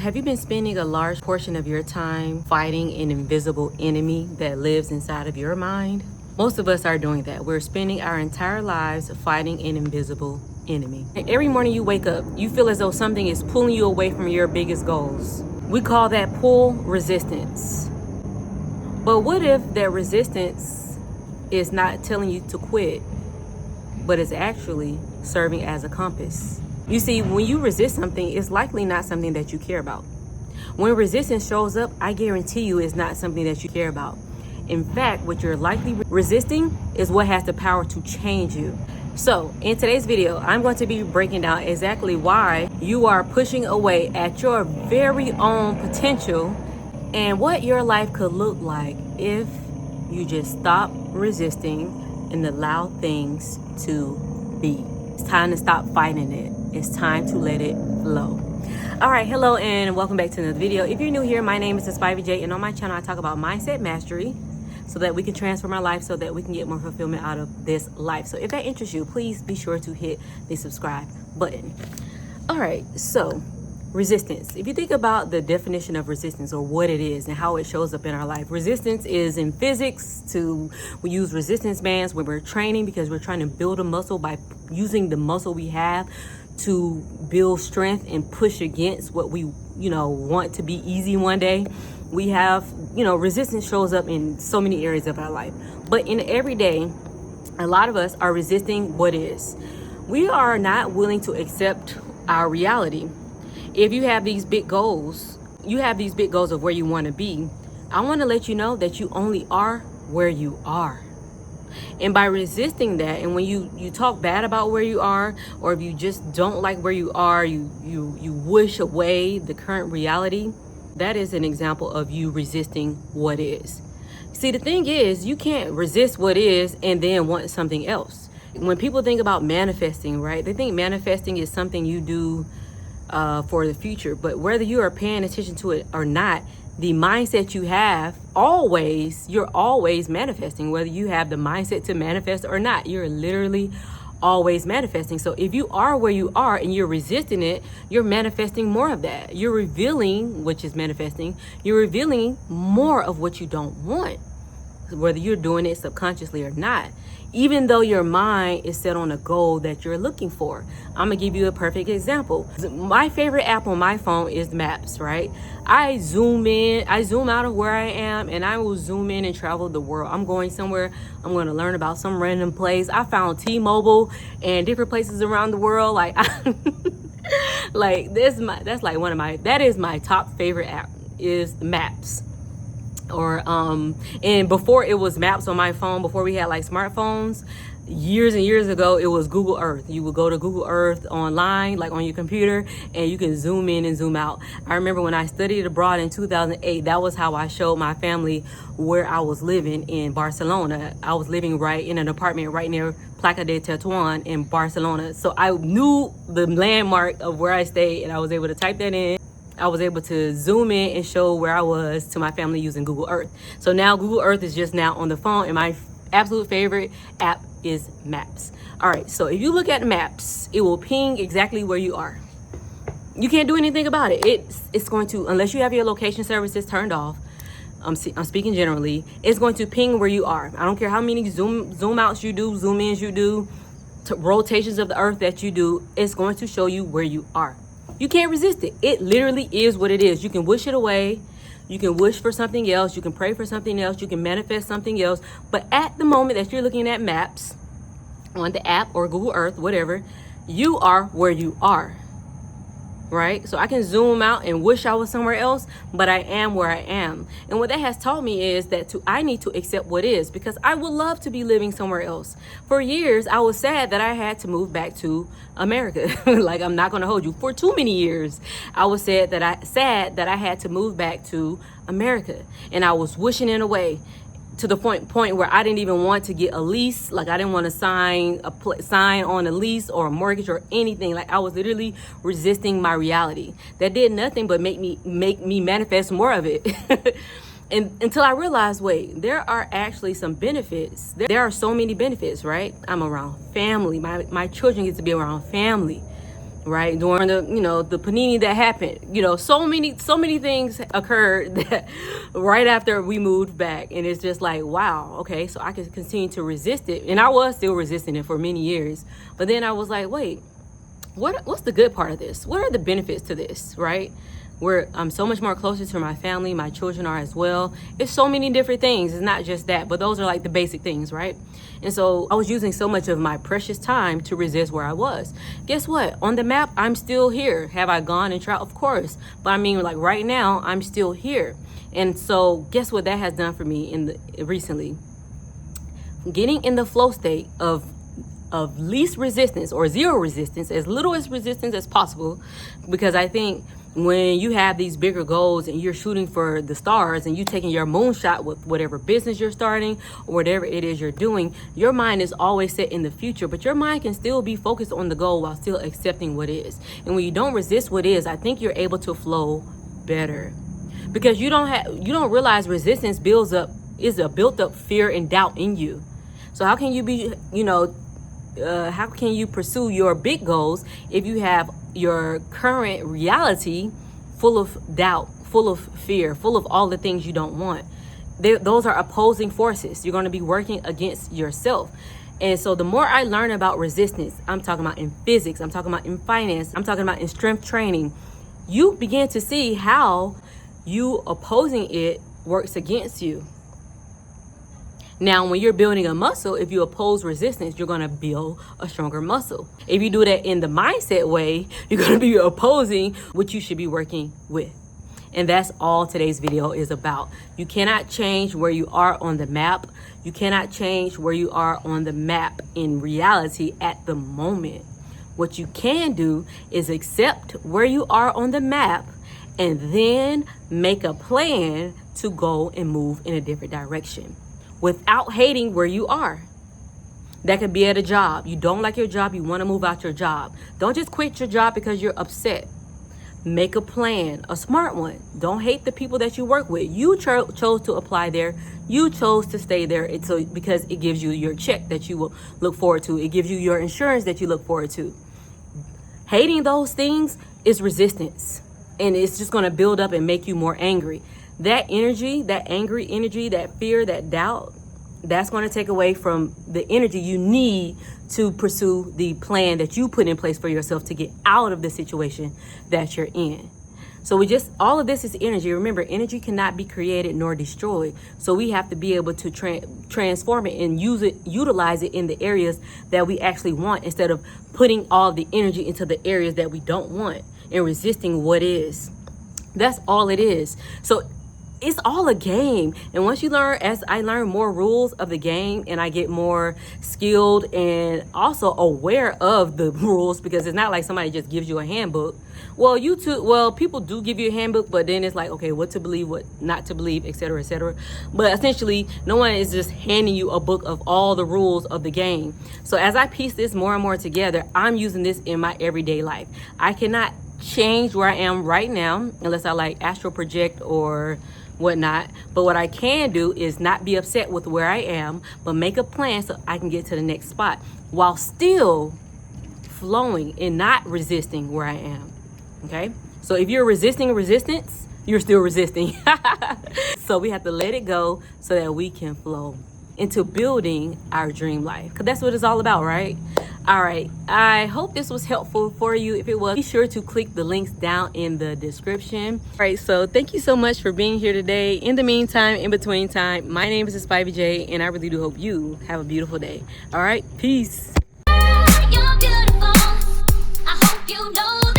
Have you been spending a large portion of your time fighting an invisible enemy that lives inside of your mind? Most of us are doing that. We're spending our entire lives fighting an invisible enemy. Every morning you wake up, you feel as though something is pulling you away from your biggest goals. We call that pull resistance. But what if that resistance is not telling you to quit, but is actually serving as a compass? You see, when you resist something, it's likely not something that you care about. When resistance shows up, I guarantee you it's not something that you care about. In fact, what you're likely resisting is what has the power to change you. So in today's video, I'm going to be breaking down exactly why you are pushing away at your very own potential and what your life could look like if you just stop resisting and allow things to be. It's time to stop fighting it. It's time to let it flow. All right, hello and welcome back to another video. If you're new here, my name is Spivey J, and on my channel I talk about mindset mastery so that we can transform our life, so that we can get more fulfillment out of this life. So if that interests you, please be sure to hit the subscribe button. All right, so resistance. If you think about the definition of resistance, or what it is and how it shows up in our life, resistance is in physics. We use resistance bands when we're training because we're trying to build a muscle by using the muscle we have to build strength and push against what we want to be easy one day. We have resistance shows up in so many areas of our life, but in everyday, a lot of us are resisting what is. We are not willing to accept our reality. If you have these big goals, of where you want to be, I want to let you know that you only are where you are. And by resisting that, and when you talk bad about where you are, or if you just don't like where you are, you wish away the current reality, that is an example of you resisting what is. See, the thing is, you can't resist what is and then want something else. When people think about manifesting, right, they think manifesting is something you do for the future. But whether you are paying attention to it or not, the mindset you have, you're always manifesting. Whether you have the mindset to manifest or not, you're literally always manifesting. So if you are where you are and you're resisting it, you're manifesting more of that. You're revealing, which is manifesting, you're revealing more of what you don't want, whether you're doing it subconsciously or not. Even though your mind is set on a goal that you're looking for. I'm gonna give you a perfect example. My favorite app on my phone is Maps, right? I zoom out of where I am, and I will zoom in and travel the world. I'm going somewhere, I'm gonna learn about some random place. I found T-Mobile and different places around the world. That is my top favorite app, is Maps. And before it was Maps on my phone, before we had smartphones, years and years ago, it was Google Earth. You would go to Google Earth online, on your computer, and you can zoom in and zoom out. I remember when I studied abroad in 2008, that was how I showed my family where I was living in Barcelona. I was living right in an apartment right near Plaça de Tetuan in Barcelona. So I knew the landmark of where I stayed, and I was able to type that in. I was able to zoom in and show where I was to my family using Google Earth. So now Google Earth is just now on the phone, and my absolute favorite app is Maps. All right, so if you look at Maps, it will ping exactly where you are. You can't do anything about it. It's going to, unless you have your location services turned off, I'm speaking generally, it's going to ping where you are. I don't care how many zoom outs you do, zoom ins you do, rotations of the earth that you do, it's going to show you where you are. You can't resist it. It literally is what it is. You can wish it away. You can wish for something else. You can pray for something else. You can manifest something else. But at the moment that you're looking at Maps on the app or Google Earth, whatever, you are where you are. Right? So I can zoom out and wish I was somewhere else, but I am where I am. And what that has taught me is that I need to accept what is, because I would love to be living somewhere else. For years, I was sad that I had to move back to America. I'm not going to hold you. For too many years, I was sad that I had to move back to America. And I was wishing it away, to the point where I didn't even want to get a lease. I didn't want to sign on a lease or a mortgage or anything. I was literally resisting my reality. That did nothing but make me manifest more of it. And until I realized, wait, there are actually some benefits. There are so many benefits, right? I'm around family. My children get to be around family. right? During the, the panini that happened, so many things occurred that right after we moved back. And it's just like, wow, okay, so I could continue to resist it. And I was still resisting it for many years. But then I was like, wait, what's the good part of this? What are the benefits to this, right? Where I'm so much more closer to my family, my children are as well. It's so many different things. It's not just that, but those are like the basic things, right? And so I was using so much of my precious time to resist where I was. Guess what? On the map, I'm still here. Have I gone and traveled? Of course. But I mean, like right now, I'm still here. And so guess what that has done for me recently? Getting in the flow state of least resistance or zero resistance, as little as resistance as possible, because I think when you have these bigger goals and you're shooting for the stars and you taking your moonshot with whatever business you're starting or whatever it is you're doing, your mind is always set in the future, but your mind can still be focused on the goal while still accepting what is. And when you don't resist what is, I think you're able to flow better, because you don't realize resistance is a built up fear and doubt in you. So how can you be, how can you pursue your big goals if you have your current reality full of doubt, full of fear, full of all the things you don't want? Those are opposing forces. You're going to be working against yourself. And so the more I learn about resistance, I'm talking about in physics, I'm talking about in finance, I'm talking about in strength training, you begin to see how you opposing it works against you. Now, when you're building a muscle, if you oppose resistance, you're going to build a stronger muscle. If you do that in the mindset way, you're going to be opposing what you should be working with. And that's all today's video is about. You cannot change where you are on the map. You cannot change where you are on the map in reality at the moment. What you can do is accept where you are on the map and then make a plan to go and move in a different direction, without hating where you are. That could be at a job. You don't like your job, you want to move out your job. Don't just quit your job because you're upset. Make a plan, a smart one. Don't hate the people that you work with. You chose to apply there. You chose to stay there because it gives you your check that you will look forward to. It gives you your insurance that you look forward to. Hating those things is resistance. And it's just going to build up and make you more angry. That energy, that angry energy, that fear, that doubt, that's going to take away from the energy you need to pursue the plan that you put in place for yourself to get out of the situation that you're in. So all of this is energy. Remember, energy cannot be created nor destroyed. So we have to be able to transform it and utilize it in the areas that we actually want, instead of putting all the energy into the areas that we don't want and resisting what is. That's all it is. So it's all a game. And once you learn, as I learn more rules of the game and I get more skilled and also aware of the rules, because it's not like somebody just gives you a handbook. Well, people do give you a handbook, but then it's like, okay, what to believe, what not to believe, etc., etc. But essentially, no one is just handing you a book of all the rules of the game. So as I piece this more and more together, I'm using this in my everyday life. I cannot change where I am right now unless I like astral project or whatnot. But what I can do is not be upset with where I am, but make a plan so I can get to the next spot while still flowing and not resisting where I am. Okay? So if you're resisting resistance, you're still resisting. So we have to let it go so that we can flow into building our dream life, because that's what it's all about, right? All right, I hope this was helpful for you. If it was, be sure to click the links down in the description. All right, so thank you so much for being here today. In the meantime, in between time, my name is Spivey J, and I really do hope you have a beautiful day. All right, peace. You're beautiful. I hope you know